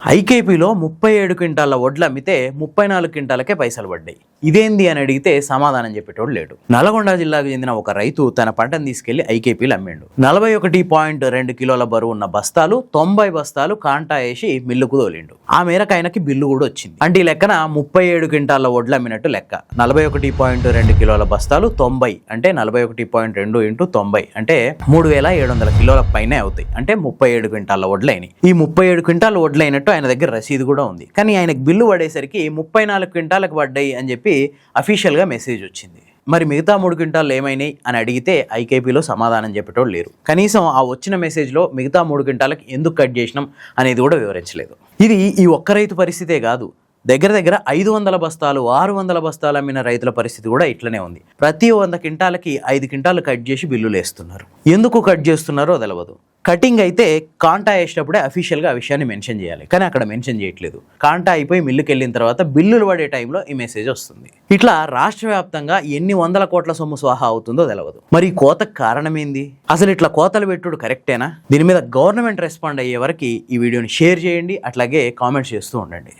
ఐకేపీలో 37 క్వింటాల వడ్లు అమ్మితే 34 క్వింటాలకే పైసలు పడ్డాయి. ఇదేంది అని అడిగితే సమాధానం చెప్పేటోడు లేడు. నల్గొండ జిల్లాకు చెందిన ఒక రైతు తన పంటను తీసుకెళ్లి ఐకేపీలు అమ్మిండు. 41.2 కిలోల బరువు ఉన్న బస్తాలు 90 బస్తాలు కాంటా వేసి మిల్లుకు తోలిండు. ఆ మేరకు ఆయనకి బిల్లు కూడా వచ్చింది. అంటే ఈ లెక్కన 37 క్వింటాల వడ్లు అమ్మినట్టు లెక్క. 41.2 కిలోల బస్తాలు 90 అంటే 41.2 ఇంటూ 90 అంటే 3700 కిలోల పైనే అవుతాయి. అంటే 37 క్వింటాల వడ్లైనవి. ఈ 37 క్వింటాల వడ్లైనట్టు ఆయన దగ్గర రసీదు కూడా ఉంది. కానీ ఆయనకు బిల్లు పడేసరికి 34 క్వింటాలకు పడ్డాయి అని చెప్పి అఫీషియల్గా మెసేజ్ వచ్చింది. మరి మిగతా 3 క్వింటాలు ఏమైనాయి అని అడిగితే ఐకేపీలో సమాధానం చెప్పేటోళ్ళు లేరు. కనీసం ఆ వచ్చిన మెసేజ్లో మిగతా 3 క్వింటాలకు ఎందుకు కట్ చేసినాం అనేది కూడా వివరించలేదు. ఇది ఈ ఒక్క రైతు పరిస్థితే కాదు, దగ్గర 500 బస్తాలు 600 బస్తాలు అమ్మిన రైతుల పరిస్థితి కూడా ఇట్లనే ఉంది. ప్రతి 100 క్వింటాలకి 5 క్వింటాలు కట్ చేసి బిల్లులు వేస్తున్నారు. ఎందుకు కట్ చేస్తున్నారో తెలియదు. కటింగ్ అయితే కాంటా వేసేటప్పుడే అఫీషియల్గా ఆ విషయాన్ని మెన్షన్ చేయాలి, కానీ అక్కడ మెన్షన్ చేయట్లేదు. కాంటా అయిపోయి మిల్లుకి వెళ్ళిన తర్వాత బిల్లులు పడే టైంలో ఈ మెసేజ్ వస్తుంది. ఇట్లా రాష్ట్ర వ్యాప్తంగా ఎన్ని వందల కోట్ల సొమ్ము స్వాహా అవుతుందో తెలియదు. మరి కోతకు కారణం ఏంది? అసలు ఇట్లా కోతలు పెట్టుడు కరెక్టేనా? దీని మీద గవర్నమెంట్ రెస్పాండ్ అయ్యే వరకు ఈ వీడియోని షేర్ చేయండి, అట్లాగే కామెంట్స్ చేస్తూ ఉండండి.